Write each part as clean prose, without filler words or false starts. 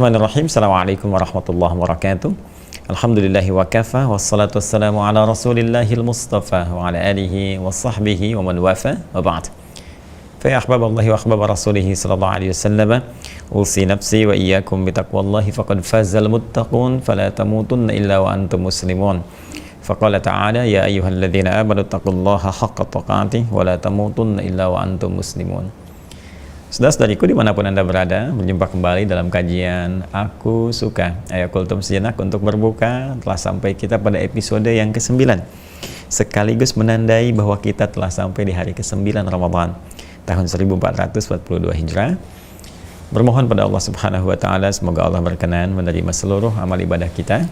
Bismillahirrahmanirrahim. Assalamualaikum warahmatullahi wabarakatuh. Alhamdulillahi wa kafa, wassalatu wassalamu ala rasulillahil mustafa wa ala alihi wa sahbihi wa man wafa wa ba'd. Fa ya ahbaballahi wa ahbab rasulihi sallallahu alaihi wasallam, usi nafsi wa iyyakum bitaqwallahi faqad fazal muttaqun fala tamutunna illa wa antum muslimun. Faqala ta'ala ya ayyuhalladzina amanu taqullaha haqqa tuqatih wa la tamutunna illa wa antum muslimun. Saudara-saudariku dimanapun Anda berada, berjumpa kembali dalam kajian Aku Suka. Ayo kultum sejenak untuk berbuka. Telah sampai kita pada episode yang ke-9, sekaligus menandai bahwa kita telah sampai di hari ke-9 Ramadan tahun 1442 Hijrah. Bermohon pada Allah Subhanahu wa Ta'ala, semoga Allah berkenan menerima seluruh amal ibadah kita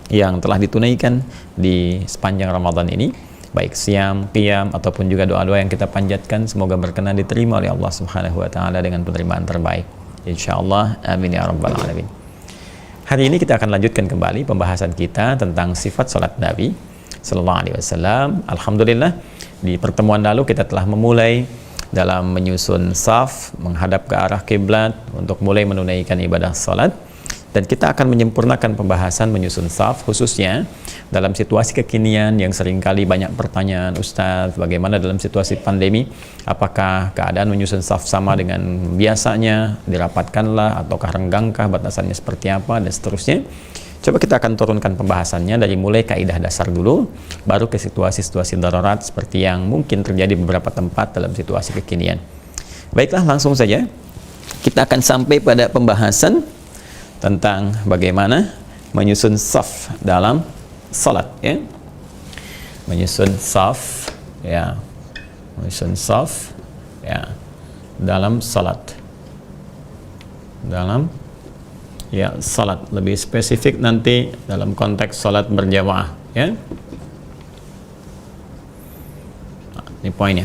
yang telah ditunaikan di sepanjang Ramadan ini, baik siam, qiyam, ataupun juga doa-doa yang kita panjatkan, semoga berkenan diterima oleh Allah Subhanahu wa Ta'ala dengan penerimaan terbaik, insyaallah, amin ya rabbal alamin. Hari ini kita akan lanjutkan kembali pembahasan kita tentang sifat salat Nabi sallallahu alaihi wasallam. Alhamdulillah, di pertemuan lalu kita telah memulai dalam menyusun saf menghadap ke arah kiblat untuk mulai menunaikan ibadah salat. Dan kita akan menyempurnakan pembahasan menyusun saf, khususnya dalam situasi kekinian yang seringkali banyak pertanyaan, Ustaz, bagaimana dalam situasi pandemi? Apakah keadaan menyusun saf sama dengan biasanya, dirapatkanlah, ataukah renggangkah, batasannya seperti apa, dan seterusnya. Coba kita akan turunkan pembahasannya dari mulai kaidah dasar dulu, baru ke situasi-situasi darurat seperti yang mungkin terjadi beberapa tempat dalam situasi kekinian. Baiklah, langsung saja. Kita akan sampai pada pembahasan tentang bagaimana menyusun saf dalam salat, ya. Menyusun saf, ya. Menyusun saf, ya, dalam salat. Dalam, ya, salat. Lebih spesifik nanti dalam konteks salat berjamaah, ya. Nah, ini poinnya.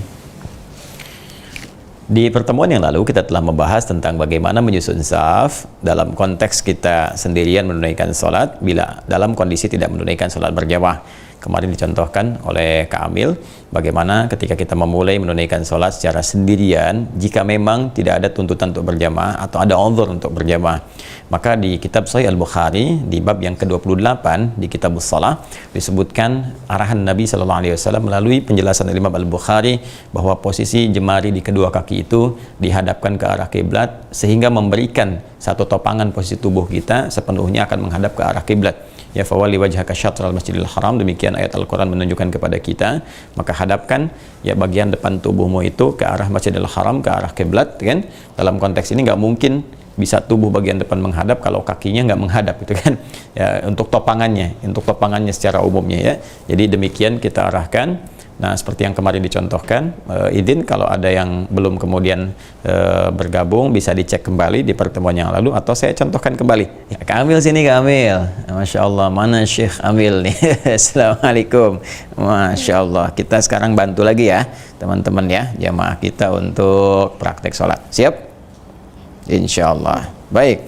Di pertemuan yang lalu kita telah membahas tentang bagaimana menyusun saf dalam konteks kita sendirian menunaikan sholat bila dalam kondisi tidak menunaikan sholat berjamaah. Kemarin dicontohkan oleh Kak Amil bagaimana ketika kita memulai menunaikan sholat secara sendirian, jika memang tidak ada tuntutan untuk berjamaah atau ada uzur untuk berjamaah, maka di kitab Sahih Al-Bukhari di bab yang ke-28 di kitab Shalah disebutkan arahan Nabi SAW melalui penjelasan Imam Al-Bukhari bahwa posisi jemari di kedua kaki itu dihadapkan ke arah kiblat sehingga memberikan satu topangan posisi tubuh kita sepenuhnya akan menghadap ke arah kiblat. Ya, fawali wajhaka syatral masjidil haram, demikian ayat Al-Quran menunjukkan kepada kita, maka hadapkan ya bagian depan tubuhmu itu ke arah masjidil haram, ke arah kiblat, kan. Dalam konteks ini nggak mungkin bisa tubuh bagian depan menghadap kalau kakinya nggak menghadap, gitu kan ya, untuk topangannya secara umumnya, ya. Jadi demikian kita arahkan. Nah, seperti yang kemarin dicontohkan, izin kalau ada yang belum kemudian bergabung bisa dicek kembali di pertemuan yang lalu atau saya contohkan kembali. Ya, Kak Amil sini, Kak Amil. Masya Allah, mana Syekh Amil nih? Assalamualaikum. Masya Allah, kita sekarang bantu lagi ya teman-teman ya, jamaah kita untuk praktek sholat. Siap? Insya Allah. Baik,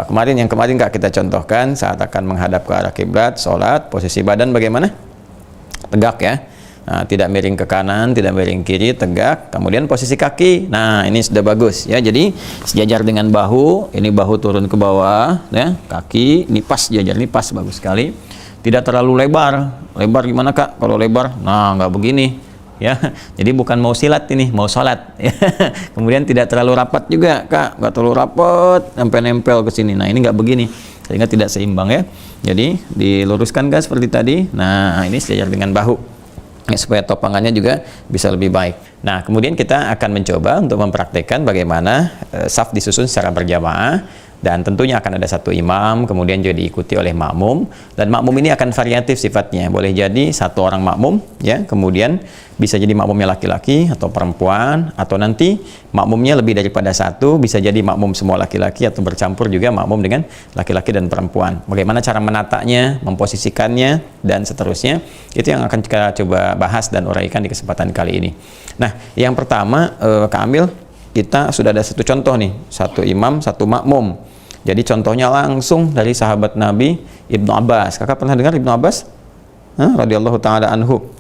kemarin Kak kita contohkan saat akan menghadap ke arah kiblat, sholat, posisi badan bagaimana? Tegak, ya. Nah, tidak miring ke kanan, tidak miring kiri, tegak. Kemudian posisi kaki, nah ini sudah bagus, ya. Jadi sejajar dengan bahu, ini bahu turun ke bawah, ya. Kaki ini pas sejajar, ini pas, bagus sekali. Tidak terlalu lebar. Lebar gimana, Kak? Kalau lebar, nah nggak begini, ya. Jadi bukan mau silat ini, mau sholat, ya. Kemudian tidak terlalu rapat juga, Kak. Nggak terlalu rapat sampai nempel ke sini. Nah ini nggak begini, sehingga tidak seimbang, ya. Jadi diluruskan, Kak, seperti tadi. Nah ini sejajar dengan bahu, ya, supaya topangannya juga bisa lebih baik. Nah, kemudian kita akan mencoba untuk mempraktekkan bagaimana saf disusun secara berjamaah, dan tentunya akan ada satu imam, kemudian juga diikuti oleh makmum, dan makmum ini akan variatif sifatnya. Boleh jadi satu orang makmum, ya, kemudian bisa jadi makmumnya laki-laki atau perempuan, atau nanti makmumnya lebih daripada satu, bisa jadi makmum semua laki-laki atau bercampur juga makmum dengan laki-laki dan perempuan. Bagaimana cara menatanya, memposisikannya, dan seterusnya, itu yang akan kita coba bahas dan uraikan di kesempatan kali ini. Nah, yang pertama, Kak Amil, kita sudah ada satu contoh nih, satu imam, satu makmum. Jadi contohnya langsung dari sahabat Nabi Ibnu Abbas. Kakak pernah dengar Ibnu Abbas? Radhiyallahu ta'ala anhu.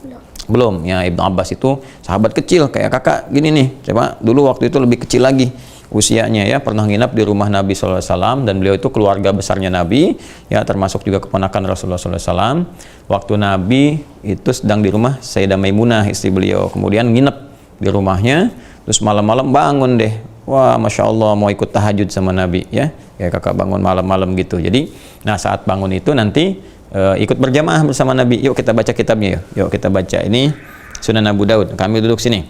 Belum, ya. Ibnu Abbas itu sahabat kecil kayak kakak gini nih. Coba dulu waktu itu lebih kecil lagi. usianya ya, pernah nginap di rumah Nabi SAW, dan beliau itu keluarga besarnya Nabi ya, termasuk juga keponakan Rasulullah SAW. Waktu Nabi itu sedang di rumah Sayyidah Maimunah, istri beliau, kemudian nginep di rumahnya, terus malam-malam bangun deh, wah Masya Allah mau ikut tahajud sama Nabi ya, ya kakak bangun malam-malam gitu. Jadi nah saat bangun itu nanti ikut berjamaah bersama Nabi, yuk kita baca kitabnya, yuk kita baca ini Sunan Abu Daud. Kami duduk sini,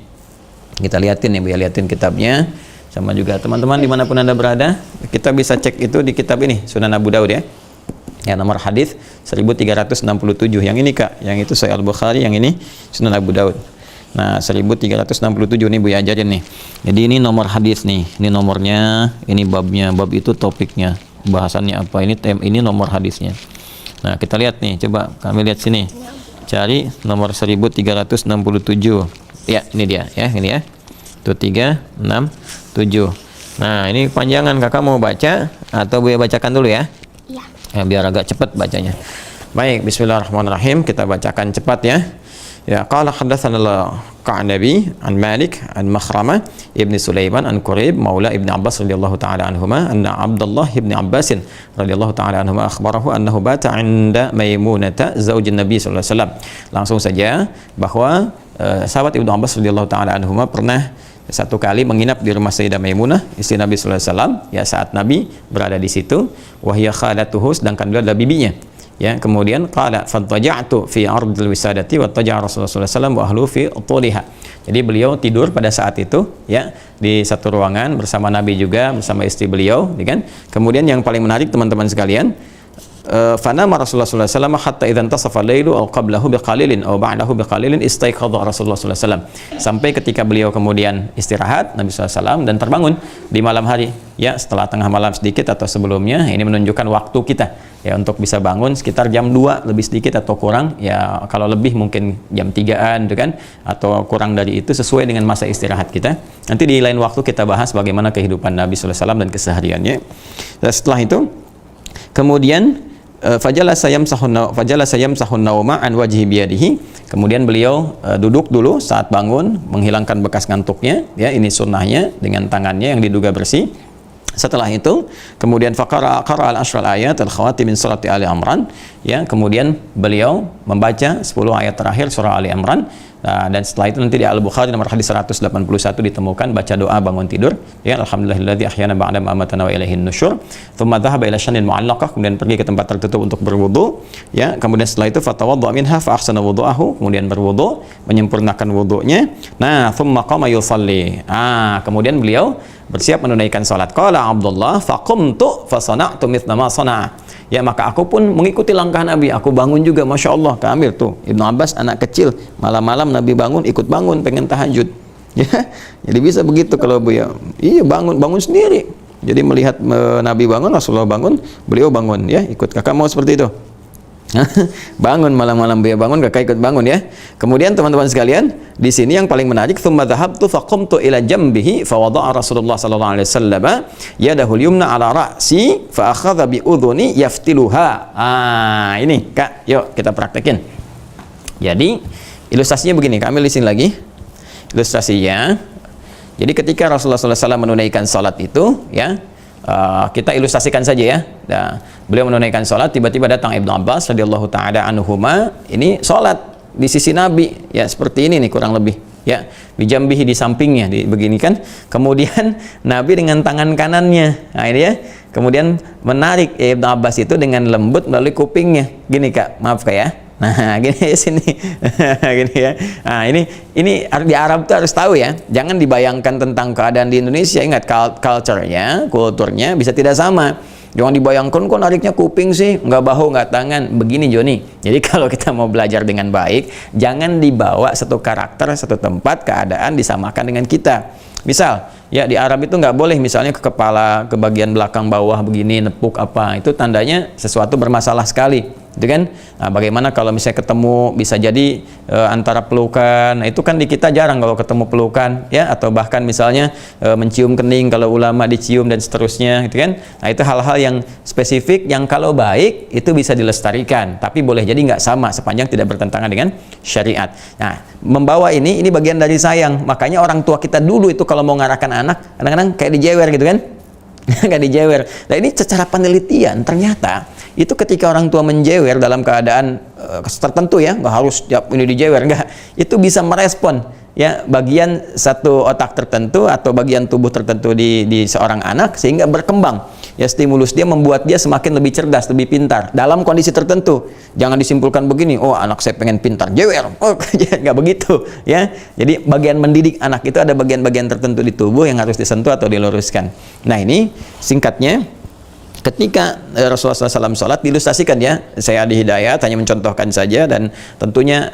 kita liatin nih, Bu ya, liatin kitabnya. Sama juga teman-teman dimanapun Anda berada, kita bisa cek itu di kitab ini Sunan Abu Daud ya. Ya, nomor hadis 1367. Yang ini Kak, yang itu Sahih Al-Bukhari, yang ini Sunan Abu Daud. Nah, 1367 nih Bu ya, ajarin nih. Jadi ini nomor hadis nih, ini nomornya, ini babnya, bab itu topiknya, bahasannya apa, ini nomor hadisnya. Nah, kita lihat nih, coba kami lihat sini. Cari nomor 1367. Ya, ini dia ya, ini ya. Itu 367. Nah, ini panjangan, kakak mau baca atau Buya bacakan dulu ya? Iya. Ya, biar agak cepat bacanya. Baik, bismillahirrahmanirrahim, kita bacakan cepat ya. Ya, qala haddatsana al-Qa'nabi an Malik an Makhrama ibn Sulaiman an Quraib maula ibn Abbas radhiyallahu taala anhuma anna Abdullah ibn Abbas radhiyallahu taala anhuma akhbarahu annahu bata 'inda Maimunata zaujin Nabi sallallahu alaihi wasallam. Langsung saja bahwa sahabat Ibnu Abbas radhiyallahu taala anhuma pernah satu kali menginap di rumah Sayyidah Maimunah, istri Nabi sallallahu alaihi wasallam ya, saat Nabi berada di situ, wa hiya khalatuhu, sedangkan beliau adalah bibinya. Ya, kemudian qala fattaja'tu fi ardil wisadati wa taja'a Rasulullah sallallahu alaihi wasallam wa ahlu fi tuliha. Jadi beliau tidur pada saat itu ya di satu ruangan bersama Nabi juga, bersama istri beliau, ya kan? Kemudian yang paling menarik teman-teman sekalian, fanama Rasulullah sallallahu alaihi wasallam hatta idza intasafa al-lailu aw qablahu biqalilin aw ba'dahu biqalilin istaiqadha Rasulullah sallallahu alaihi wasallam. Sampai ketika beliau kemudian istirahat Nabi sallallahu alaihi wasallam dan terbangun di malam hari ya, setelah tengah malam sedikit atau sebelumnya. Ini menunjukkan waktu kita ya untuk bisa bangun sekitar jam 2 lebih sedikit atau kurang ya, kalau lebih mungkin jam 3-an gitu kan, atau kurang dari itu sesuai dengan masa istirahat kita. Nanti di lain waktu kita bahas bagaimana kehidupan Nabi sallallahu alaihi wasallam dan kesehariannya. Dan setelah itu kemudian fajalasa yamsahun nauma an wajhi biyadihi. Kemudian beliau duduk dulu saat bangun, menghilangkan bekas ngantuknya ya, ini sunnahnya, dengan tangannya yang diduga bersih. Setelah itu kemudian qara al-ashral ayat al-khawati min surati Ali Imran ya, kemudian beliau membaca 10 ayat terakhir surah Ali Imran. Nah, dan setelah itu nanti di Al-Bukhari nomor hadis 181 ditemukan baca doa bangun tidur ya, alhamdulillahilladzi ahyana ba'da ma amatana wa ilaihin nusyur, thumma dhahaba ila syanin mu'allaqah, kemudian pergi ke tempat tertutup untuk berwudu ya. Kemudian setelah itu fatawadda minha fa ahsana wudu'ahu, kemudian berwudu, menyempurnakan wudunya. Nah, thumma qama yusalli, kemudian beliau bersiap menunaikan salat. Qala Abdullah faqumtu fa sana'tu mithla ma sana'a. Ya, maka aku pun mengikuti langkah Nabi, aku bangun juga, Masya Allah. Kamil tuh, Ibnu Abbas anak kecil, malam-malam Nabi bangun, ikut bangun, pengen tahajud ya. Jadi bisa begitu kalau Bu ya, iya bangun sendiri. Jadi melihat Nabi bangun, Rasulullah bangun, beliau bangun ya, ikut. Kakak mau seperti itu? Bangun malam-malam dia bangun, kakak ikut bangun ya. Kemudian teman-teman sekalian, di sini yang paling menarik, tsumma dhahabtu faqumtu ila jambihi fa wada'a Rasulullah sallallahu alaihi wasallam yadahu al-yumna ala ra'si fa akhadha bi udhuni yaftiluha. Ini Kak, yuk kita praktekin. Jadi ilustrasinya begini, kami lisin lagi ilustrasinya. Jadi ketika Rasulullah sallallahu alaihi wasallam menunaikan salat itu ya, kita ilustrasikan saja ya. Nah, beliau menunaikan sholat, tiba-tiba datang Ibnu Abbas radhiyallahu taala anhuma, ini sholat di sisi Nabi ya, seperti ini nih kurang lebih ya, bijambihi, di sampingnya, begini kan. Kemudian Nabi dengan tangan kanannya, nah ini ya, kemudian menarik Ibnu Abbas itu dengan lembut melalui kupingnya, gini Kak, maaf Kak ya. Nah, gini sini, gini ya. Nah, ini di Arab tuh harus tahu ya. Jangan dibayangkan tentang keadaan di Indonesia. Ingat, culture-nya, kulturnya bisa tidak sama. Jangan dibayangkan kok nariknya kuping sih, nggak bahu, nggak tangan. Begini Joni. Jadi kalau kita mau belajar dengan baik, jangan dibawa satu karakter, satu tempat, keadaan disamakan dengan kita. Misal, ya di Arab itu nggak boleh misalnya ke kepala, ke bagian belakang bawah begini, nepuk apa. Itu tandanya sesuatu bermasalah sekali. gitu kan? Nah, bagaimana kalau misalnya ketemu bisa jadi antara pelukan, nah, itu kan di kita jarang kalau ketemu pelukan, ya, atau bahkan misalnya mencium kening kalau ulama dicium dan seterusnya, gitu kan? Nah, itu hal-hal yang spesifik yang kalau baik itu bisa dilestarikan, tapi boleh jadi nggak sama sepanjang tidak bertentangan dengan syariat. Nah, membawa ini bagian dari sayang. Makanya orang tua kita dulu itu kalau mau ngarahkan anak, kadang-kadang kayak dijewer gitu kan? Nggak dijewer. Nah, ini secara penelitian ternyata itu ketika orang tua menjewer dalam keadaan tertentu, ya, nggak harus ini dijewer, nggak, itu bisa merespon, ya, bagian satu otak tertentu atau bagian tubuh tertentu di seorang anak sehingga berkembang, ya, stimulus dia membuat dia semakin lebih cerdas, lebih pintar dalam kondisi tertentu. Jangan disimpulkan begini, oh anak saya pengen pintar, jewer, oh, nggak begitu, ya. Jadi bagian mendidik anak itu ada bagian-bagian tertentu di tubuh yang harus disentuh atau diluruskan. Nah, ini singkatnya ketika Rasulullah SAW sholat diilustrasikan, ya. Saya di Hidayat hanya mencontohkan saja, dan tentunya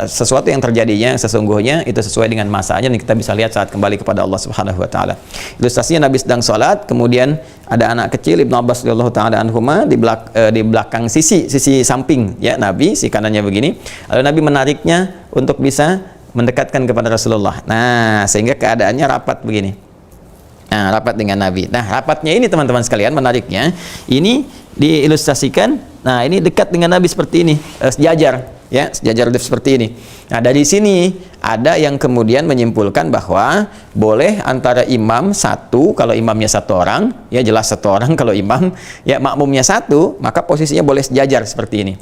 sesuatu yang terjadinya sesungguhnya itu sesuai dengan masanya, dan kita bisa lihat saat kembali kepada Allah Subhanahu Wa Taala. Ilustrasinya Nabi sedang sholat, kemudian ada anak kecil Ibnu Abbas radhiyallahu taala anhuma di belakang sisi samping, ya, Nabi, si kanannya begini, lalu Nabi menariknya untuk bisa mendekatkan kepada Rasulullah. Nah, sehingga keadaannya rapat begini. Nah, rapat dengan Nabi. Nah, rapatnya ini teman-teman sekalian, menariknya ini diilustrasikan. Nah, ini dekat dengan Nabi seperti ini, sejajar, ya, sejajar seperti ini. Nah, dari sini ada yang kemudian menyimpulkan bahwa boleh antara imam satu, kalau imamnya satu orang, ya, jelas satu orang kalau imam, ya, makmumnya satu, maka posisinya boleh sejajar seperti ini,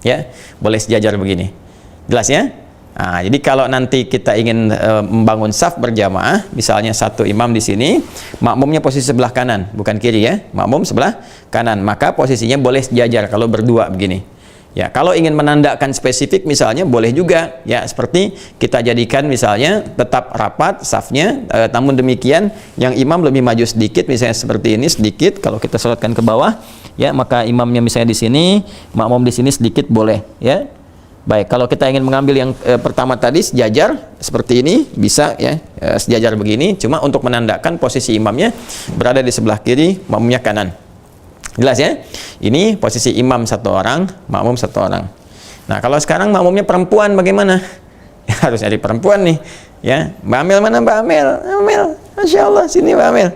ya, boleh sejajar begini, jelas, ya. Nah, jadi kalau nanti kita ingin membangun saf berjamaah, misalnya satu imam di sini, makmumnya posisi sebelah kanan, bukan kiri, ya, makmum sebelah kanan, maka posisinya boleh sejajar kalau berdua begini. Ya, kalau ingin menandakan spesifik misalnya boleh juga, ya, seperti kita jadikan misalnya tetap rapat safnya, namun demikian yang imam lebih maju sedikit, misalnya seperti ini sedikit, kalau kita sholatkan ke bawah, ya, maka imamnya misalnya di sini, makmum di sini sedikit boleh, ya. Baik, kalau kita ingin mengambil yang pertama tadi sejajar seperti ini bisa, ya, sejajar begini, cuma untuk menandakan posisi imamnya berada di sebelah kiri, makmumnya kanan. Jelas, ya? Ini posisi imam satu orang, makmum satu orang. Nah, kalau sekarang makmumnya perempuan bagaimana? Ya, harus cari perempuan nih, ya. Mbak Amel mana, Mbak Amel? Amel, Masya Allah, sini Mbak Amel.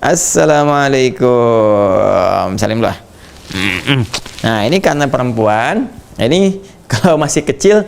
Assalamualaikum. Salimlah. Nah, ini karena perempuan, ini kalau masih kecil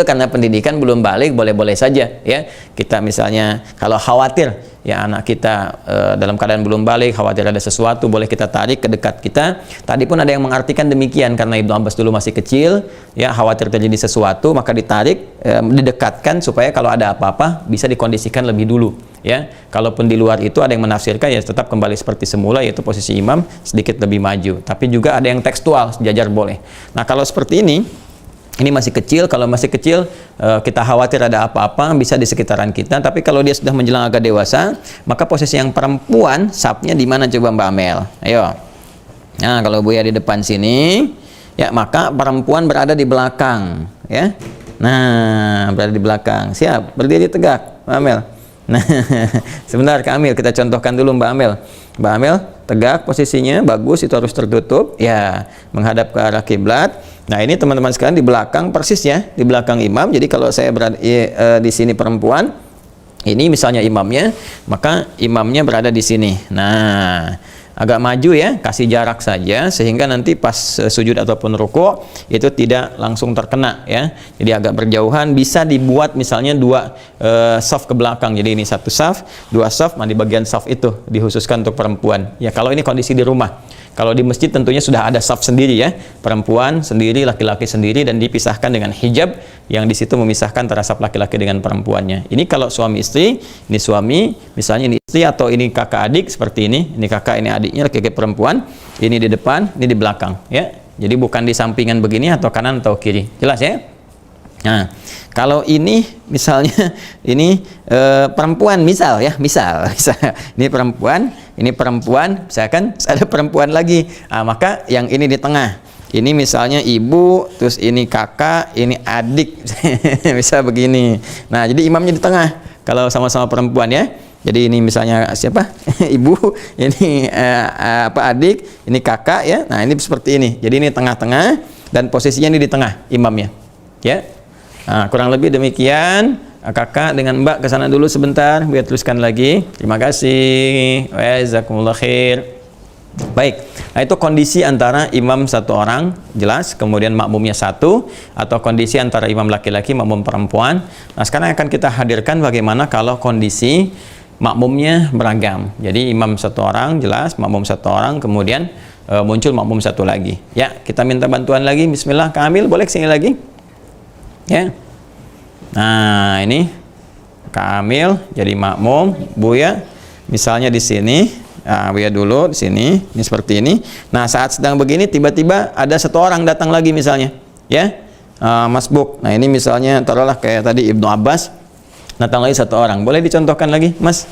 karena pendidikan belum balik, boleh-boleh saja, ya. Kita misalnya kalau khawatir, ya, anak kita dalam keadaan belum balik, khawatir ada sesuatu, boleh kita tarik ke dekat kita. Tadi pun ada yang mengartikan demikian, karena Ibnu Abbas dulu masih kecil, ya, khawatir terjadi sesuatu, maka ditarik, didekatkan supaya kalau ada apa-apa bisa dikondisikan lebih dulu, ya. Kalaupun di luar itu ada yang menafsirkan, ya, tetap kembali seperti semula, yaitu posisi imam sedikit lebih maju. Tapi juga ada yang tekstual, sejajar boleh. Nah, kalau seperti ini masih kecil. Kalau masih kecil kita khawatir ada apa-apa bisa di sekitaran kita. Tapi kalau dia sudah menjelang agak dewasa, maka posisi yang perempuan safnya di mana coba Mbak Amel? Ayo. Nah, kalau Buya di depan sini, ya, maka perempuan berada di belakang, ya. Nah, berada di belakang. Siap, berdiri tegak, Mbak Amel. Nah, sebentar Kak Amel, kita contohkan dulu Mbak Amel. Mbak Amel tegak posisinya, bagus, itu harus tertutup, ya, menghadap ke arah kiblat. Nah, ini teman-teman sekalian di belakang persis, ya, di belakang imam. Jadi kalau saya berada di sini perempuan, ini misalnya imamnya, maka imamnya berada di sini. Nah, agak maju, ya, kasih jarak saja sehingga nanti pas sujud ataupun ruku itu tidak langsung terkena, ya. Jadi agak berjauhan, bisa dibuat misalnya dua saf ke belakang. Jadi ini satu saf, dua saf, di bagian saf itu dikhususkan untuk perempuan. Ya, kalau ini kondisi di rumah. Kalau di masjid tentunya sudah ada saf sendiri, ya, perempuan sendiri, laki-laki sendiri, dan dipisahkan dengan hijab yang di situ memisahkan antara saf laki-laki dengan perempuannya. Ini kalau suami istri, ini suami, misalnya ini istri atau ini kakak adik seperti ini kakak, ini adiknya, laki-laki perempuan, ini di depan, ini di belakang, ya. Jadi bukan di sampingan begini atau kanan atau kiri, jelas, ya. Nah, kalau ini misalnya ini perempuan, misal ini perempuan, misalkan ada perempuan lagi, maka yang ini di tengah, ini misalnya ibu, terus ini kakak, ini adik, bisa begini. Nah, jadi imamnya di tengah kalau sama-sama perempuan, ya. Jadi ini misalnya siapa? Ibu, ini adik, ini kakak ya. Nah, ini seperti ini. Jadi ini tengah-tengah dan posisinya ini di tengah imamnya. Ya. Nah, kurang lebih demikian. Kakak dengan Mbak ke sana dulu sebentar biar teruskan lagi. Terima kasih. Jazakumullah khair. Baik, nah itu kondisi antara imam satu orang, jelas, kemudian makmumnya satu, atau kondisi antara imam laki-laki, makmum perempuan. Nah, sekarang akan kita hadirkan bagaimana kalau kondisi makmumnya beragam. Jadi imam satu orang, jelas, makmum satu orang, kemudian muncul makmum satu lagi. Ya, kita minta bantuan lagi. Bismillah, Kak Amil, boleh kesini lagi? Ya. Nah, ini Kak Amil jadi makmum, Buya, misalnya di sini. Nah, Buya dulu di sini, ini seperti ini. Nah, saat sedang begini, tiba-tiba ada satu orang datang lagi misalnya, ya, masbuk. Nah, ini misalnya taruhlah kayak tadi Ibnu Abbas, datang lagi satu orang. Boleh dicontohkan lagi, Mas?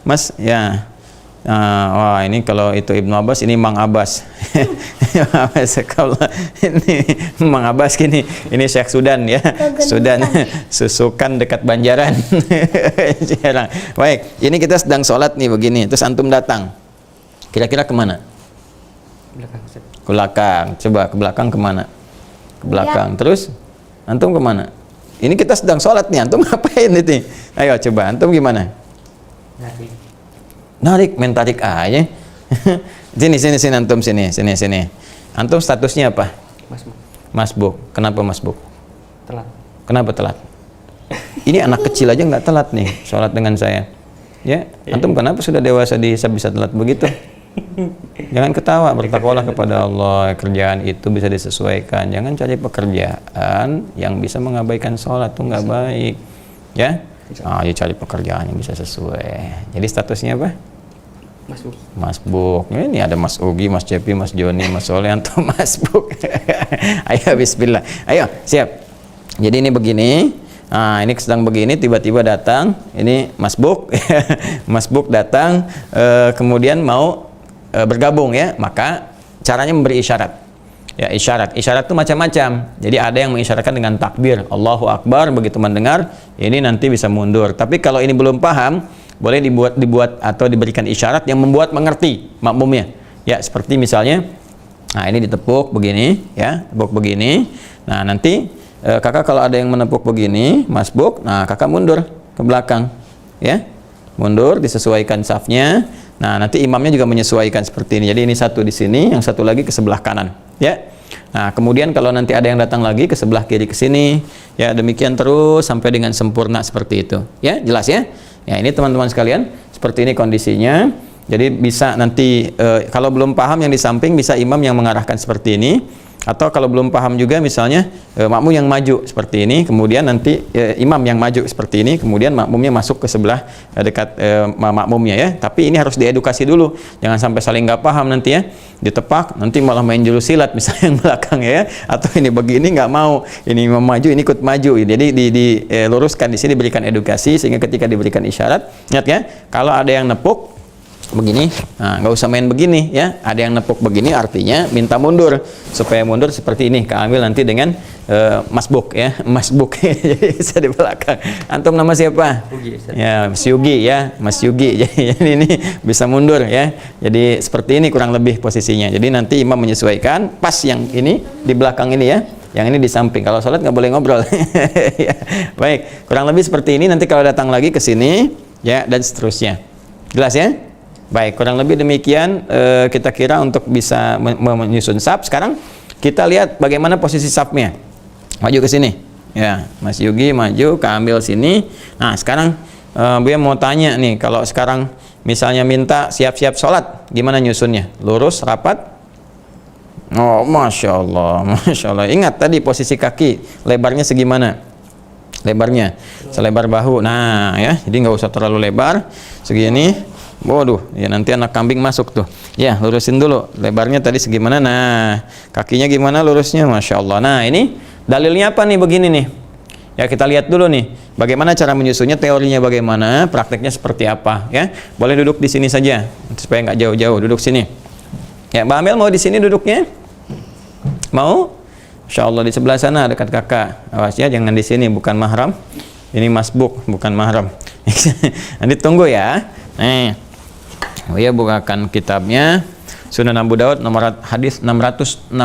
Mas, ya. Wah, ini kalau itu Ibnu Abbas, ini Mang Abbas. Ini Mang Abbas gini, ini Syekh Sudan ya, Sudan, Susukan dekat Banjaran. Baik, ini kita sedang sholat nih begini, terus antum datang. Kira-kira kemana? Belakang. Ke belakang. Coba ke belakang kemana? Ke belakang. Terus antum kemana? Ini kita sedang sholat nih, antum ngapain itu? Ayo coba, antum gimana? Narik, main tarik aja. Sini antum sini. Antum statusnya apa? Masbuk. Kenapa masbuk? Telat. Kenapa telat? Ini anak kecil aja nggak telat nih sholat dengan saya. Ya, antum kenapa sudah dewasa bisa telat begitu? Jangan ketawa, bertakwalah kepada Allah. Kerjaan itu bisa disesuaikan. Jangan cari pekerjaan yang bisa mengabaikan sholat, itu nggak baik. Ya, ayo cari pekerjaan yang bisa sesuai. Jadi statusnya apa? Masbuk. Ini ada Mas Ugi, Mas Cepi, Mas Joni, Mas Soleh, antum masbuk. Ayo bismillah. Ayo, siap. Jadi ini begini. Nah, ini sedang begini, tiba-tiba datang. Ini masbuk. Masbuk datang, kemudian mau bergabung ya. Maka caranya memberi isyarat. Ya, isyarat itu macam-macam. Jadi ada yang mengisyaratkan dengan takbir, Allahu Akbar, begitu mendengar ini nanti bisa mundur. Tapi kalau ini belum paham, boleh dibuat atau diberikan isyarat yang membuat mengerti makmumnya. Ya, seperti misalnya, nah ini ditepuk begini, ya, tepuk begini. Nah, nanti kakak kalau ada yang menepuk begini, masbuk, nah kakak mundur ke belakang, ya, mundur, disesuaikan safnya. Nah, nanti imamnya juga menyesuaikan seperti ini. Jadi ini satu di sini, yang satu lagi ke sebelah kanan, ya. Nah, kemudian kalau nanti ada yang datang lagi ke sebelah kiri ke sini, ya demikian terus sampai dengan sempurna seperti itu. Ya, jelas ya? Ya, ini teman-teman sekalian, seperti ini kondisinya. Jadi bisa nanti kalau belum paham yang di samping bisa imam yang mengarahkan seperti ini. Atau kalau belum paham juga misalnya makmum yang maju seperti ini, kemudian nanti imam yang maju seperti ini, kemudian makmumnya masuk ke sebelah dekat makmumnya ya. Tapi ini harus diedukasi dulu, jangan sampai saling nggak paham nanti ya, ditepak nanti malah main jurus silat misalnya yang belakang ya, atau ini begini nggak mau, ini imam maju ini ikut maju. Jadi diluruskan di sini, berikan edukasi sehingga ketika diberikan isyarat, ingat ya, kalau ada yang nepuk begini, nah nggak usah main begini ya. Ada yang nepuk begini artinya minta mundur, supaya mundur seperti ini. Kak Amil nanti dengan masbuk ya, masbuk. Jadi bisa di belakang. Antum nama siapa? Ya, Mas Yugi ya, Mas Yugi. Jadi ini bisa mundur ya. Jadi seperti ini kurang lebih posisinya. Jadi nanti imam menyesuaikan pas yang ini di belakang ini ya, yang ini di samping. Kalau sholat nggak boleh ngobrol. Ya. Baik, kurang lebih seperti ini. Nanti kalau datang lagi ke sini ya, dan seterusnya. Jelas ya? Baik, kurang lebih demikian kita kira untuk bisa menyusun saf. Sekarang kita lihat bagaimana posisi safnya. Maju ke sini. Ya, Mas Yugi maju, Kak Ambil sini. Nah, sekarang Buya mau tanya nih, kalau sekarang misalnya minta siap-siap sholat, gimana nyusunnya? Lurus, rapat? Oh, Masya Allah, Masya Allah. Ingat tadi posisi kaki, lebarnya segimana? Lebarnya selebar bahu. Nah, ya, jadi nggak usah terlalu lebar. Segini. Waduh, ya nanti anak kambing masuk tuh. Ya, lurusin dulu. Lebarnya tadi segimana? Nah, kakinya gimana lurusnya? Masya Allah. Nah, ini dalilnya apa nih begini nih? Ya, kita lihat dulu nih. Bagaimana cara menyusunnya, teorinya bagaimana, prakteknya seperti apa. Ya, boleh duduk di sini saja supaya nggak jauh-jauh. Duduk sini. Ya, Mbak Amel mau di sini duduknya? Mau? Insya Allah di sebelah sana dekat kakak. Awas ya, jangan di sini, bukan mahram. Ini masbuk, bukan mahram. Nanti tunggu ya. Nih, Buya bukakan kitabnya. Sunan Abu Daud nomor hadis 666.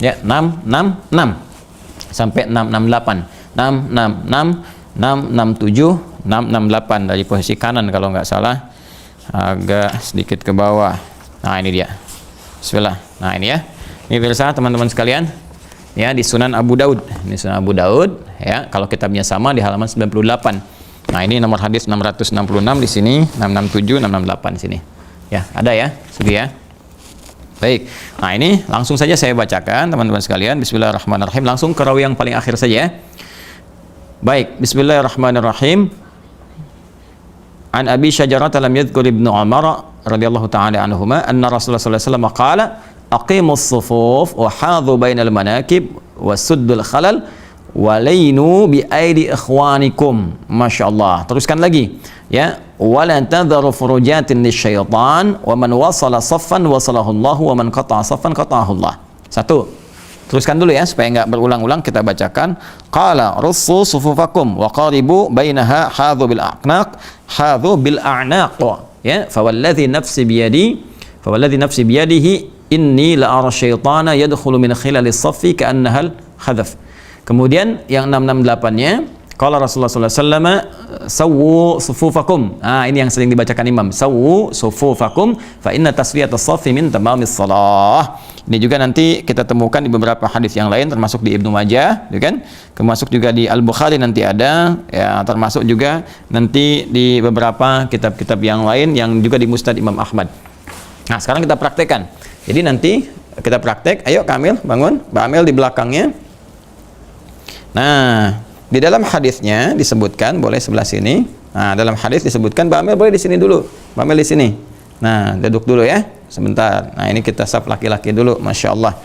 Ya, 666 sampai 668. 666, 667, 668 dari posisi kanan kalau nggak salah. Agak sedikit ke bawah. Nah, ini dia. Bismillah. Nah, ini ya. Ini pemirsa teman-teman sekalian. Ya, di Sunan Abu Daud. Ini Sunan Abu Daud ya. Kalau kitabnya sama di halaman 98. Nah, ini nomor hadis 666 di sini, 667, 668 di sini. Ya, ada ya, Sugi ya. Baik. Nah, ini langsung saja saya bacakan teman-teman sekalian. Bismillahirrahmanirrahim. Langsung ke rawi yang paling akhir saja ya. Baik, bismillahirrahmanirrahim. An Abi Syajarah lam yadhkur Ibnu Umar radhiyallahu ta'ala anhuma anna Rasulullah sallallahu alaihi wasallam qala aqimus sufuf wa hadhu bainal manakib wasuddul khalal walainu bi aidi ikhwanikum. masyaallah. Teruskan lagi ya, wala tadharu furujatin lisyaitan wa man wasala saffan wasalahu Allah wa man qata'a saffan qata'ahu Allah. Satu, teruskan dulu ya supaya enggak berulang-ulang, kita bacakan. Qala russu sufufakum wa qaribu bainaha hadhu bil a'naq hadhu bil a'naq ya, fawalladhi nafsi biyadihi inni la ara syaitana yadkhulu min khilalis saffi ka'annahal khadhaf. Kemudian yang 668-nya, qala Rasulullah sallallahu alaihi wasallam sawwu sufufakum. Ini yang sering dibacakan imam. Sawwu sufufakum fa inna taswiyatas saffi min tamamis shalah. Ini juga nanti kita temukan di beberapa hadis yang lain, termasuk di Ibnu Majah, ya kan? Termasuk juga di Al-Bukhari nanti ada, ya, termasuk juga nanti di beberapa kitab-kitab yang lain yang juga di Musnad Imam Ahmad. Nah, sekarang kita praktekkan. Jadi nanti kita praktek. Ayo Kamil, bangun. Mbak Amel di belakangnya. Nah, di dalam hadisnya disebutkan, boleh sebelah sini. Nah, dalam hadis disebutkan, Mbak Amel boleh di sini dulu. Mbak Amel di sini. Nah, duduk dulu ya, sebentar. Nah, ini kita saf laki-laki dulu, Masya Allah.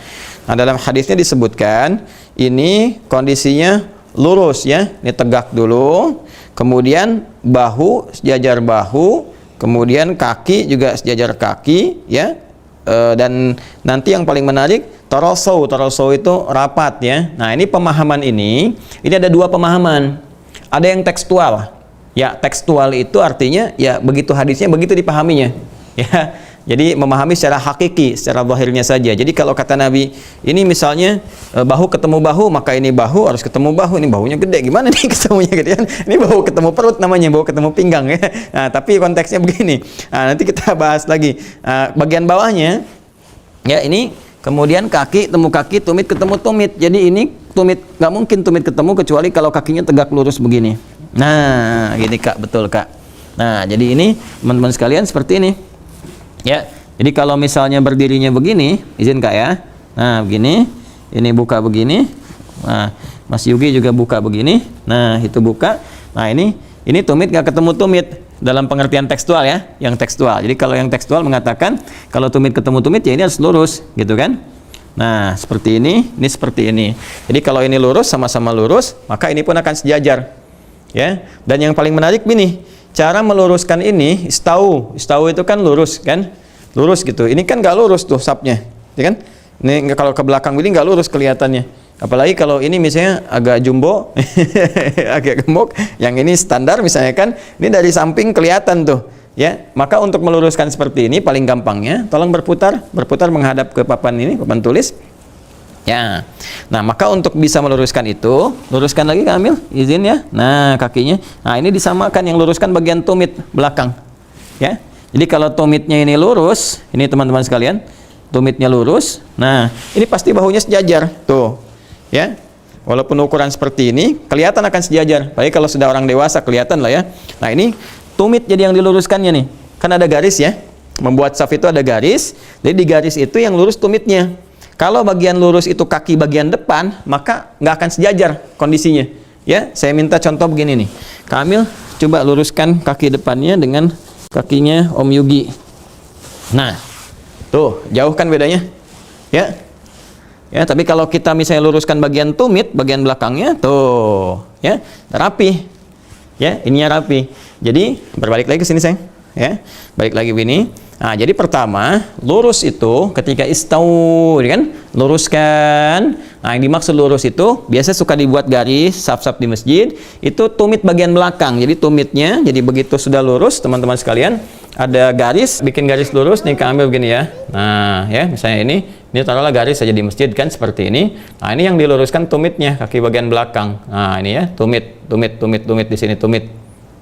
Nah, dalam hadisnya disebutkan, ini kondisinya lurus ya, ini tegak dulu. Kemudian bahu, sejajar bahu. Kemudian kaki juga sejajar kaki ya. Dan nanti yang paling menarik, tarasau itu rapat ya. Nah, ini pemahaman ini ada dua pemahaman. Ada yang tekstual. Ya, tekstual itu artinya ya begitu hadisnya begitu dipahaminya. Ya, jadi memahami secara hakiki, secara zahirnya saja. Jadi kalau kata Nabi, ini misalnya bahu ketemu bahu, maka ini bahu harus ketemu bahu. Ini bahunya gede, gimana nih ketemunya gitu kan? Ini bahu ketemu perut namanya, bahu ketemu pinggang ya. Nah, tapi konteksnya begini. Nah, nanti kita bahas lagi. Bagian bawahnya, ya ini kemudian kaki temu kaki, tumit ketemu tumit. Jadi ini tumit, nggak mungkin tumit ketemu kecuali kalau kakinya tegak lurus begini. Nah, gini Kak, betul Kak. Nah, jadi ini teman-teman sekalian seperti ini. Ya, jadi kalau misalnya berdirinya begini, izin Kak ya. Nah, begini, ini buka begini. Nah, Mas Yugi juga buka begini. Nah, itu buka. Nah, ini tumit nggak ketemu tumit dalam pengertian tekstual ya, yang tekstual. Jadi kalau yang tekstual mengatakan kalau tumit ketemu tumit ya ini harus lurus, gitu kan? Nah, seperti ini seperti ini. Jadi kalau ini lurus, sama-sama lurus, maka ini pun akan sejajar. Ya. Dan yang paling menarik ini, cara meluruskan ini, istau itu kan lurus kan, lurus gitu. Ini kan nggak lurus tuh sapnya, ya kan? Ini kalau ke belakang ini nggak lurus kelihatannya. Apalagi kalau ini misalnya agak jumbo, agak gemuk. Yang ini standar misalnya kan, ini dari samping kelihatan tuh, ya. Maka untuk meluruskan seperti ini paling gampangnya, tolong berputar menghadap ke papan ini, papan tulis. Ya, nah maka untuk bisa meluruskan itu, luruskan lagi Kamil, izin ya. Nah kakinya, nah ini disamakan, yang luruskan bagian tumit belakang, ya. Jadi kalau tumitnya ini lurus, ini teman-teman sekalian, tumitnya lurus. Nah ini pasti bahunya sejajar, tuh, ya. Walaupun ukuran seperti ini, kelihatan akan sejajar. Baik kalau sudah orang dewasa kelihatan lah ya. Nah ini tumit jadi yang diluruskannya nih, kan ada garis ya. Membuat saf itu ada garis, jadi di garis itu yang lurus tumitnya. Kalau bagian lurus itu kaki bagian depan, maka nggak akan sejajar kondisinya. Ya, saya minta contoh begini nih. Kamil, coba luruskan kaki depannya dengan kakinya Om Yugi. Nah, tuh jauh kan bedanya? Ya, ya. Tapi kalau kita misalnya luruskan bagian tumit, bagian belakangnya, tuh, ya, rapi. Ya, ininya rapi. Jadi berbalik lagi ke sini sayang. Ya, balik lagi begini. Nah, jadi pertama, lurus itu ketika istau, kan? Luruskan. Nah, yang dimaksud lurus itu biasa suka dibuat garis saf-saf di masjid, itu tumit bagian belakang. Jadi tumitnya, jadi begitu sudah lurus, teman-teman sekalian, ada garis, bikin garis lurus nih, Kang ambil begini ya. Nah, ya, misalnya ini taruhlah garis saja di masjid kan seperti ini. Nah, ini yang diluruskan tumitnya, kaki bagian belakang. Nah, ini ya, tumit di sini tumit.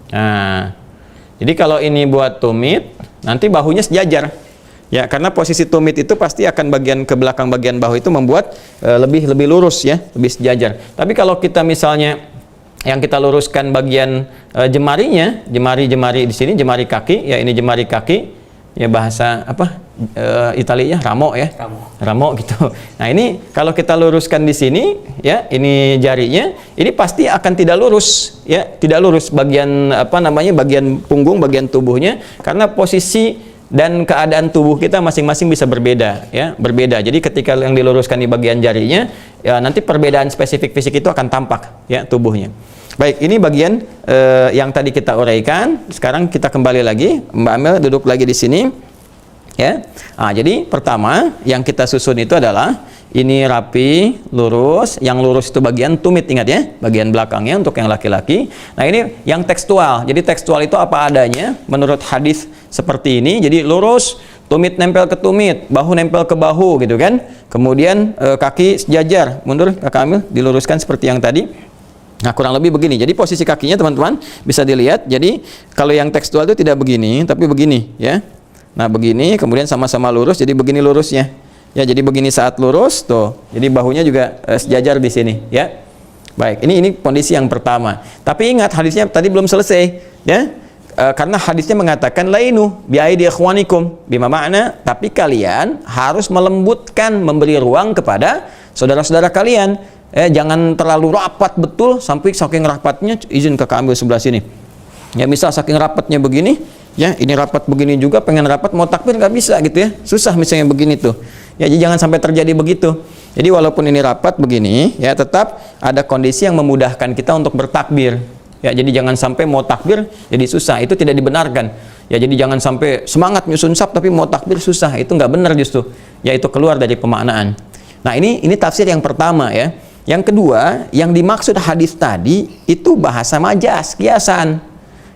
Nah, jadi kalau ini buat tumit, nanti bahunya sejajar. Ya, karena posisi tumit itu pasti akan bagian ke belakang bagian bahu itu membuat lebih lurus ya, lebih sejajar. Tapi kalau kita misalnya yang kita luruskan bagian jemarinya, jemari di sini, jemari kaki, ya ini jemari kaki, ya bahasa apa? Italianya ramo ya. Ramo gitu. Nah, ini kalau kita luruskan di sini ya, ini jarinya, ini pasti akan tidak lurus ya, tidak lurus bagian apa namanya? Bagian punggung, bagian tubuhnya, karena posisi dan keadaan tubuh kita masing-masing bisa berbeda ya, berbeda. Jadi ketika yang diluruskan di bagian jarinya, ya nanti perbedaan spesifik fisik itu akan tampak ya tubuhnya. Baik, ini bagian yang tadi kita uraikan. Sekarang kita kembali lagi, Mbak Amel duduk lagi di sini ya. Nah, jadi pertama yang kita susun itu adalah ini rapi, lurus. Yang lurus itu bagian tumit, ingat ya, bagian belakangnya untuk yang laki-laki. Nah, ini yang tekstual. Jadi tekstual itu apa adanya menurut hadis seperti ini. Jadi lurus, tumit nempel ke tumit, bahu nempel ke bahu gitu kan. Kemudian kaki sejajar, mundur Kakak ambil, diluruskan seperti yang tadi. Nah, kurang lebih begini. Jadi posisi kakinya teman-teman bisa dilihat. Jadi kalau yang tekstual itu tidak begini, tapi begini ya. Nah, begini, kemudian sama-sama lurus, jadi begini lurusnya. Ya, jadi begini saat lurus tuh. Jadi bahunya juga sejajar di sini ya. Baik, ini kondisi yang pertama. Tapi ingat hadisnya tadi belum selesai ya. Karena hadisnya mengatakan lainu bi aidi ikhwanikum, bima makna tapi kalian harus melembutkan, memberi ruang kepada saudara-saudara kalian. Jangan terlalu rapat betul sampai saking rapatnya, izin Kakak ambil sebelah sini. Ya, misal saking rapatnya begini, ya ini rapat begini juga, pengen rapat mau takbir nggak bisa gitu ya, susah misalnya begini tuh. Ya, jadi jangan sampai terjadi begitu. Jadi walaupun ini rapat begini, ya tetap ada kondisi yang memudahkan kita untuk bertakbir. Ya, jadi jangan sampai mau takbir jadi susah, itu tidak dibenarkan. Ya, jadi jangan sampai semangat nyusun saf tapi mau takbir susah, itu nggak benar justru. Ya, itu keluar dari pemaknaan. Nah, ini tafsir yang pertama ya. Yang kedua, yang dimaksud hadis tadi itu bahasa majas, kiasan.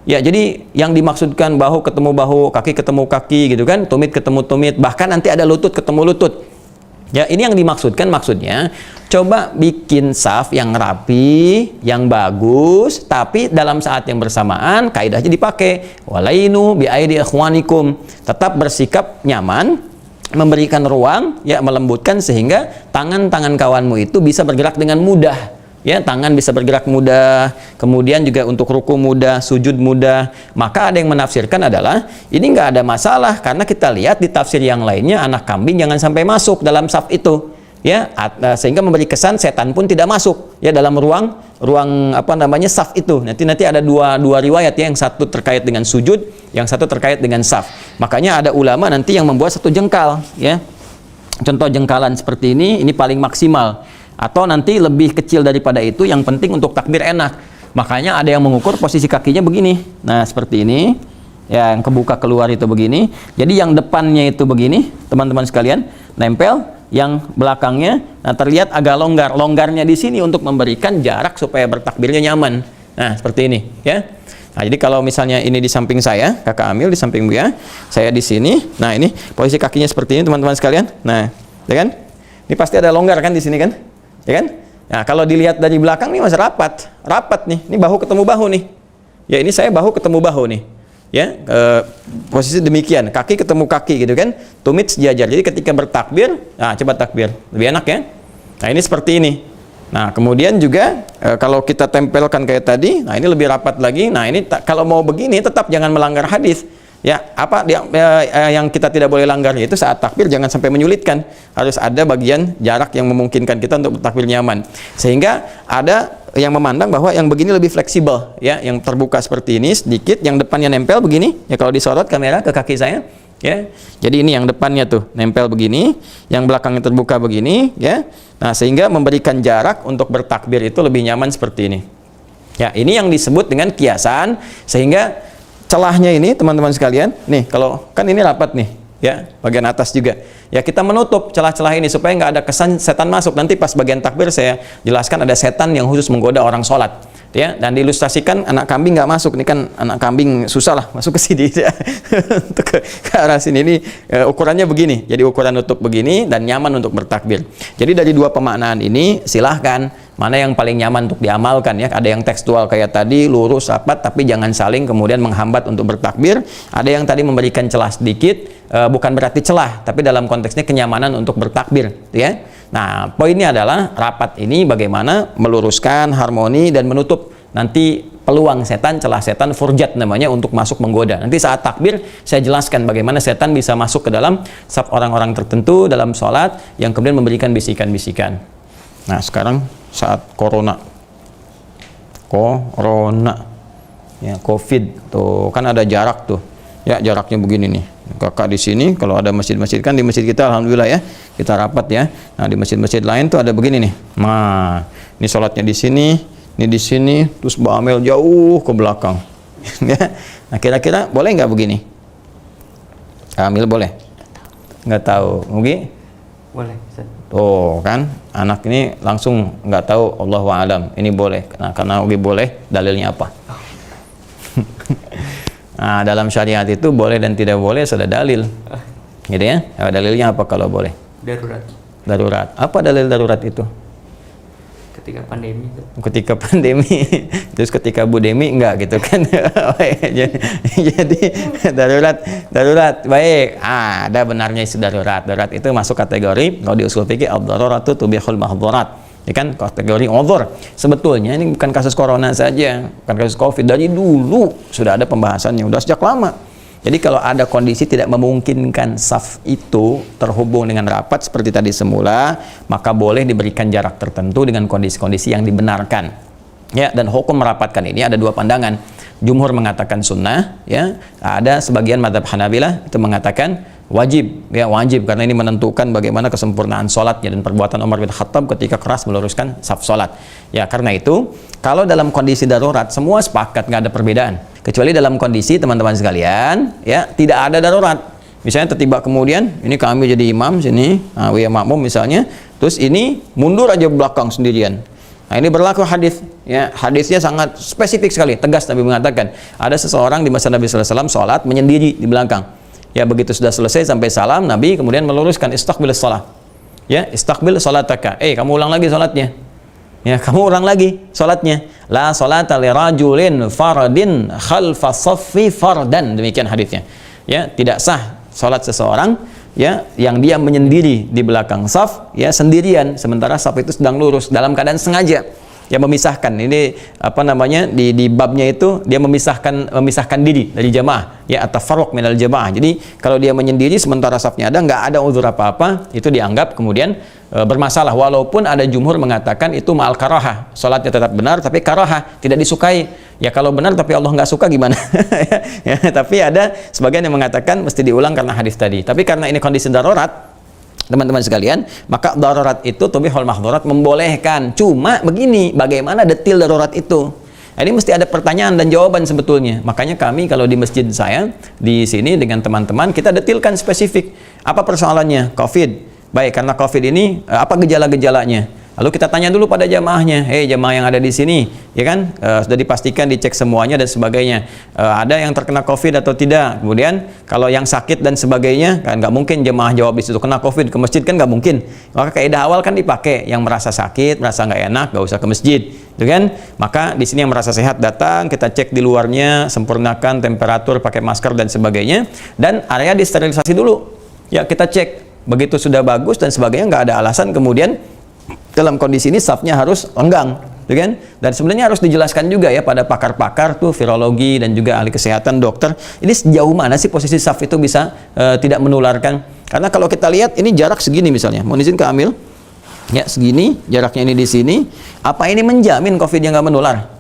Ya, jadi yang dimaksudkan bahu ketemu bahu, kaki ketemu kaki gitu kan, tumit ketemu tumit, bahkan nanti ada lutut ketemu lutut. Ya, ini yang dimaksudkan, maksudnya coba bikin saf yang rapi, yang bagus, tapi dalam saat yang bersamaan kaidahnya dipakai walainu bi aidi ikhwanikum, tetap bersikap nyaman, memberikan ruang, ya melembutkan sehingga tangan-tangan kawanmu itu bisa bergerak dengan mudah. Ya, tangan bisa bergerak mudah, kemudian juga untuk ruku mudah, sujud mudah. Maka ada yang menafsirkan adalah ini nggak ada masalah karena kita lihat di tafsir yang lainnya anak kambing jangan sampai masuk dalam saf itu, ya, sehingga memberi kesan setan pun tidak masuk ya dalam ruang apa namanya saf itu. Nanti ada dua riwayat ya, yang satu terkait dengan sujud, yang satu terkait dengan saf. Makanya ada ulama nanti yang membuat satu jengkal ya. Contoh jengkalan seperti ini paling maksimal. Atau nanti lebih kecil daripada itu, yang penting untuk takbir enak. Makanya ada yang mengukur posisi kakinya begini. Nah, seperti ini. Ya, yang kebuka keluar itu begini. Jadi yang depannya itu begini, teman-teman sekalian, nempel. Yang belakangnya, nah terlihat agak longgar. Longgarnya di sini untuk memberikan jarak supaya bertakbirnya nyaman. Nah, seperti ini, ya. Nah, jadi kalau misalnya ini di samping saya, Kakak ambil di samping Buya, saya di sini. Nah, ini posisi kakinya seperti ini, teman-teman sekalian. Nah, ya kan? Ini pasti ada longgar kan di sini kan? Ya kan? Nah, kalau dilihat dari belakang nih masih rapat nih. Ini bahu ketemu bahu nih. Ya, ini saya bahu ketemu bahu nih. Ya, posisi demikian, kaki ketemu kaki gitu kan, tumit sejajar. Jadi ketika bertakbir, nah coba takbir, lebih enak ya. Nah, ini seperti ini. Nah, kemudian juga kalau kita tempelkan kayak tadi, nah ini lebih rapat lagi. Nah, ini kalau mau begini tetap jangan melanggar hadis. Ya, apa yang kita tidak boleh langgar yaitu saat takbir jangan sampai menyulitkan. Harus ada bagian jarak yang memungkinkan kita untuk bertakbir nyaman. Sehingga ada yang memandang bahwa yang begini lebih fleksibel ya, yang terbuka seperti ini sedikit, yang depannya nempel begini. Ya, kalau disorot kamera ke kaki saya, ya. Jadi ini yang depannya tuh nempel begini, yang belakangnya terbuka begini, ya. Nah, sehingga memberikan jarak untuk bertakbir itu lebih nyaman seperti ini. Ya, ini yang disebut dengan kiasan, sehingga celahnya ini teman-teman sekalian, nih kalau kan ini rapat nih, ya, bagian atas juga. Ya kita menutup celah-celah ini supaya nggak ada kesan setan masuk. Nanti pas bagian takbir saya jelaskan ada setan yang khusus menggoda orang sholat. Ya, dan diilustrasikan anak kambing nggak masuk. Ini kan anak kambing susah lah masuk ke sini. Untuk ke arah sini ini ukurannya begini. Jadi ukuran nutup begini dan nyaman untuk bertakbir. Jadi dari dua pemaknaan ini silahkan mana yang paling nyaman untuk diamalkan ya. Ada yang tekstual kayak tadi lurus rapat tapi jangan saling kemudian menghambat untuk bertakbir. Ada yang tadi memberikan celah sedikit, bukan berarti celah tapi dalam konteksnya kenyamanan untuk bertakbir ya. Nah, poinnya adalah rapat ini bagaimana meluruskan harmoni dan menutup nanti peluang setan, celah setan, furjat namanya untuk masuk menggoda. Nanti saat takbir saya jelaskan bagaimana setan bisa masuk ke dalam saf orang-orang tertentu dalam sholat yang kemudian memberikan bisikan-bisikan. Nah, sekarang saat corona ya, COVID tuh kan ada jarak tuh ya, jaraknya begini nih. Kakak di sini, kalau ada masjid-masjid kan di masjid kita alhamdulillah ya kita rapat ya. Nah di masjid-masjid lain tuh ada begini nih. Nah ini sholatnya di sini, ini di sini, terus Mbak Amel jauh ke belakang. Ya. Nah kira-kira boleh nggak begini? Amel boleh? Nggak tahu, Mugi? Boleh. Tuh kan anak ini langsung nggak tahu, Allahu a'lam. Ini boleh. Nah karena Mugi boleh, dalilnya apa? Nah, dalam syariat itu boleh dan tidak boleh sudah dalil. Gitu ya. Dalilnya apa kalau boleh? Darurat. Darurat. Apa dalil darurat itu? Ketika pandemi. Ketika pandemi. Terus ketika budemi enggak gitu kan. Jadi darurat. Baik. Ada benarnya isu darurat. Darurat itu masuk kategori kalau di usul fikih ad-daruratu tubihul mahdhurat. Ya kan kategori udhur. Sebetulnya ini bukan kasus corona saja, bukan kasus COVID, dari dulu sudah ada pembahasannya, sudah sejak lama. Jadi kalau ada kondisi tidak memungkinkan saf itu terhubung dengan rapat seperti tadi semula, maka boleh diberikan jarak tertentu dengan kondisi-kondisi yang dibenarkan. Ya, dan hukum merapatkan ini ada dua pandangan. Jumhur mengatakan sunnah, ya. Ada sebagian mazhab Hanabilah itu mengatakan wajib, ya wajib karena ini menentukan bagaimana kesempurnaan sholatnya dan perbuatan Umar bin Khattab ketika keras meluruskan saf sholat. Ya karena itu kalau dalam kondisi darurat semua sepakat nggak ada perbedaan. Kecuali dalam kondisi teman-teman sekalian, ya tidak ada darurat. Misalnya tiba kemudian ini kami jadi imam sini, ya makmum misalnya, terus ini mundur aja belakang sendirian. Nah ini berlaku hadis, ya hadisnya sangat spesifik sekali, tegas Nabi mengatakan ada seseorang di masa Nabi SAW sholat menyendiri di belakang. Ya begitu sudah selesai sampai salam, Nabi kemudian meluruskan istaqbil shalah. Ya, istaqbil salataka. Kamu ulang lagi salatnya. Ya, kamu ulang lagi salatnya. La salata li rajulin fardin khalfa saffi fardan. Demikian hadisnya. Ya, tidak sah salat seseorang ya yang dia menyendiri di belakang saf ya sendirian sementara saf itu sedang lurus dalam keadaan sengaja. Ya memisahkan ini apa namanya di babnya itu dia memisahkan diri dari jamaah ya at-tafarruq minal jamaah. Jadi kalau dia menyendiri sementara safnya ada nggak ada uzur apa-apa itu dianggap kemudian bermasalah walaupun ada jumhur mengatakan itu ma'al karahah, salatnya tetap benar tapi karahah tidak disukai. Ya kalau benar tapi Allah nggak suka gimana? Ya, tapi ada sebagian yang mengatakan mesti diulang karena hadis tadi. Tapi karena ini kondisi darurat teman-teman sekalian, maka darurat itu tubihul mahdhurat membolehkan. Cuma begini, bagaimana detil darurat itu? Nah, ini mesti ada pertanyaan dan jawaban sebetulnya. Makanya kami kalau di masjid saya di sini dengan teman-teman kita detilkan spesifik. Apa persoalannya? COVID. Baik, karena COVID ini apa gejala-gejalanya? Lalu kita tanya dulu pada jamaahnya, jamaah yang ada di sini, ya kan, sudah dipastikan dicek semuanya dan sebagainya, ada yang terkena COVID atau tidak. Kemudian kalau yang sakit dan sebagainya, kan nggak mungkin jamaah jawab di situ kena COVID ke masjid kan nggak mungkin. Maka kaidah awal kan dipakai, yang merasa sakit, merasa nggak enak, nggak usah ke masjid, gitu kan? Maka di sini yang merasa sehat datang, kita cek di luarnya, sempurnakan temperatur, pakai masker dan sebagainya, dan area disterilisasi dulu. Ya kita cek, begitu sudah bagus dan sebagainya, nggak ada alasan kemudian dalam kondisi ini safnya harus lenggang, gitu kan? Dan sebenarnya harus dijelaskan juga ya pada pakar-pakar tuh virologi dan juga ahli kesehatan dokter, ini sejauh mana sih posisi saf itu bisa tidak menularkan? Karena kalau kita lihat ini jarak segini misalnya, mohon izin ke Amil, ya segini jaraknya ini di sini, apa ini menjamin COVID yang nggak menular?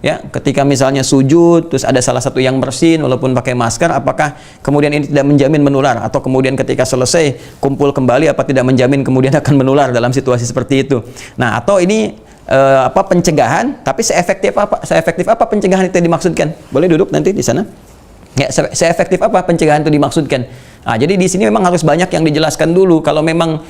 Ya, ketika misalnya sujud, terus ada salah satu yang bersin walaupun pakai masker, apakah kemudian ini tidak menjamin menular? Atau kemudian ketika selesai kumpul kembali, apa tidak menjamin kemudian akan menular dalam situasi seperti itu? Nah, atau ini pencegahan, tapi seefektif apa pencegahan itu dimaksudkan? Boleh duduk nanti di sana. Ya, seefektif apa pencegahan itu dimaksudkan? Nah, jadi di sini memang harus banyak yang dijelaskan dulu. Kalau memang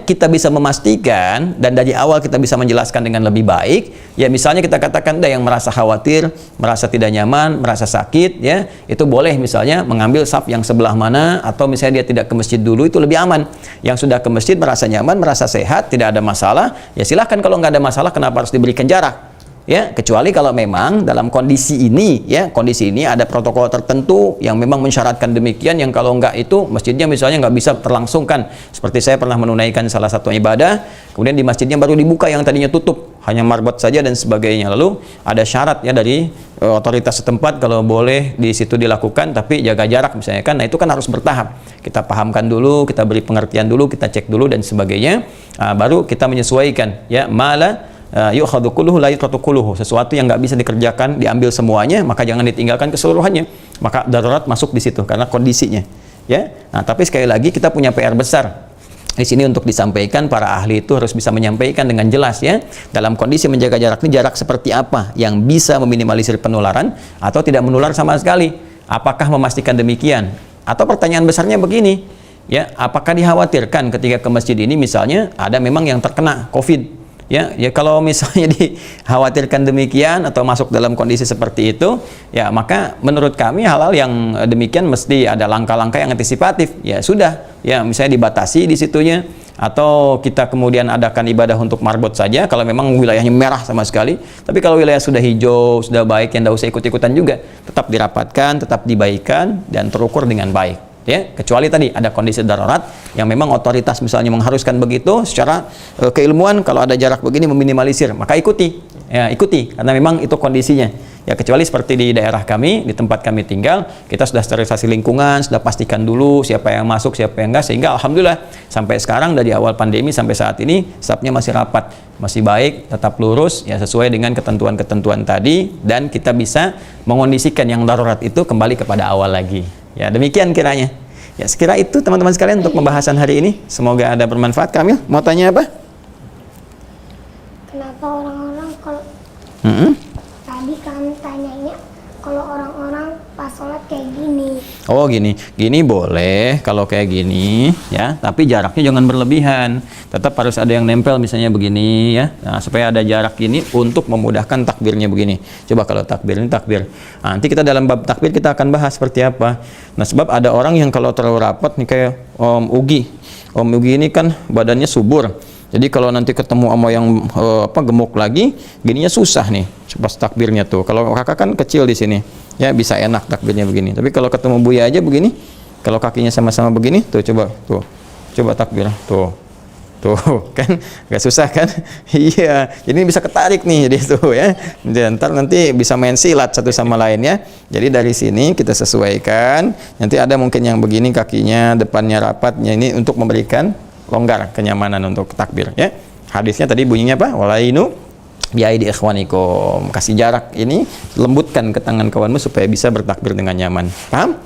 kita bisa memastikan dan dari awal kita bisa menjelaskan dengan lebih baik, ya misalnya kita katakan yang merasa khawatir, merasa tidak nyaman, merasa sakit, ya itu boleh misalnya mengambil saf yang sebelah mana, atau misalnya dia tidak ke masjid dulu, itu lebih aman. Yang sudah ke masjid merasa nyaman, merasa sehat, tidak ada masalah, ya silahkan. Kalau nggak ada masalah, kenapa harus diberikan jarak? Ya, kecuali kalau memang dalam kondisi ini, ya kondisi ini ada protokol tertentu yang memang mensyaratkan demikian, yang kalau enggak itu masjidnya misalnya nggak bisa terlangsungkan. Seperti saya pernah menunaikan salah satu ibadah, kemudian di masjidnya baru dibuka yang tadinya tutup, hanya marbot saja dan sebagainya. Lalu ada syarat ya dari otoritas setempat kalau boleh di situ dilakukan, tapi jaga jarak misalnya kan. Nah itu kan harus bertahap. Kita pahamkan dulu, kita beri pengertian dulu, kita cek dulu dan sebagainya. Baru kita menyesuaikan. Ya yu'khadhu kulluhu la yutratu kulluhu. Sesuatu yang nggak bisa dikerjakan diambil semuanya, maka jangan ditinggalkan keseluruhannya. Maka darurat masuk di situ karena kondisinya. Ya. Nah, tapi sekali lagi kita punya PR besar. Di sini untuk disampaikan, para ahli itu harus bisa menyampaikan dengan jelas, ya. Dalam kondisi menjaga jarak ini, jarak seperti apa yang bisa meminimalisir penularan atau tidak menular sama sekali. Apakah memastikan demikian? Atau pertanyaan besarnya begini, ya, apakah dikhawatirkan ketika ke masjid ini misalnya ada memang yang terkena COVID? Ya, kalau misalnya dikhawatirkan demikian atau masuk dalam kondisi seperti itu, ya maka menurut kami hal-hal yang demikian mesti ada langkah-langkah yang antisipatif. Ya sudah, ya misalnya dibatasi di situnya, atau kita kemudian adakan ibadah untuk marbot saja kalau memang wilayahnya merah sama sekali. Tapi kalau wilayah sudah hijau, sudah baik, yang tidak usah ikut-ikutan juga, tetap dirapatkan, tetap dibaikan dan terukur dengan baik. Ya, kecuali tadi ada kondisi darurat yang memang otoritas misalnya mengharuskan begitu, secara keilmuan kalau ada jarak begini meminimalisir, maka ikuti karena memang itu kondisinya. Ya, kecuali seperti di daerah kami, di tempat kami tinggal, kita sudah sterilisasi lingkungan, sudah pastikan dulu siapa yang masuk, siapa yang enggak, sehingga alhamdulillah sampai sekarang dari awal pandemi sampai saat ini stafnya masih rapat, masih baik, tetap lurus, ya sesuai dengan ketentuan-ketentuan tadi, dan kita bisa mengondisikan yang darurat itu kembali kepada awal lagi. Ya, demikian kiranya. Ya, sekira itu teman-teman sekalian untuk pembahasan hari ini. Semoga ada bermanfaat. Kamil, mau tanya apa? Kenapa orang-orang kalau tadi kami tanyanya kalau orang-orang pas sholat kayak gini? Oh gini boleh kalau kayak gini, ya. Tapi jaraknya jangan berlebihan. Tetap harus ada yang nempel misalnya begini, ya. Nah, supaya ada jarak gini untuk memudahkan takbirnya begini. Coba kalau takbir ini takbir. Nah, nanti kita dalam bab takbir kita akan bahas seperti apa. Nah, sebab ada orang yang kalau terlalu rapat nih kayak Om Ugi. Om Ugi ini kan badannya subur. Jadi kalau nanti ketemu sama yang gemuk lagi, gininya susah nih pas takbirnya tuh. Kalau kakak kan kecil di sini, ya bisa enak takbirnya begini. Tapi kalau ketemu Buya aja begini, kalau kakinya sama-sama begini, tuh coba takbir, tuh kan gak susah kan? Iya, jadi bisa ketarik nih, jadi tuh ya. Dan ntar nanti bisa main silat satu sama lain ya. Jadi dari sini kita sesuaikan. Nanti ada mungkin yang begini kakinya depannya rapatnya, ini untuk memberikan longgar kenyamanan untuk takbir, ya. Hadisnya tadi bunyinya apa? Walainu biaidi ikhwanikum. Kasih jarak ini, lembutkan ke tangan kawanmu supaya bisa bertakbir dengan nyaman. Paham?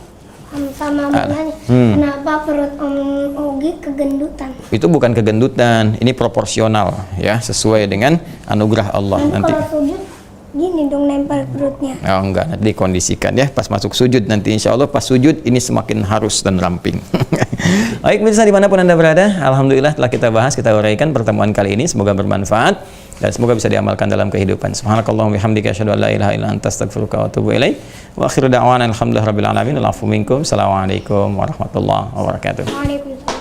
Sama benarnya, kenapa perut Om Ugi kegendutan? Itu bukan kegendutan, ini proporsional, ya, sesuai dengan anugerah Allah. Nanti kalau sujud gini dong nempel perutnya. Oh enggak, nanti dikondisikan ya pas masuk sujud, nanti insya Allah pas sujud ini semakin harus dan ramping. Baik pemirsa dimanapun anda berada, alhamdulillah telah kita bahas, kita uraikan pertemuan kali ini, semoga bermanfaat dan semoga bisa diamalkan dalam kehidupan. Subhanakallahumma bihamdika asyhadu an la ilaha illa anta astaghfiruka wa atubu ilaik. Wa akhiru da'wana alhamdulillahirabbil alamin. Assalamualaikum warahmatullahi wabarakatuh. Waalaikumsalam.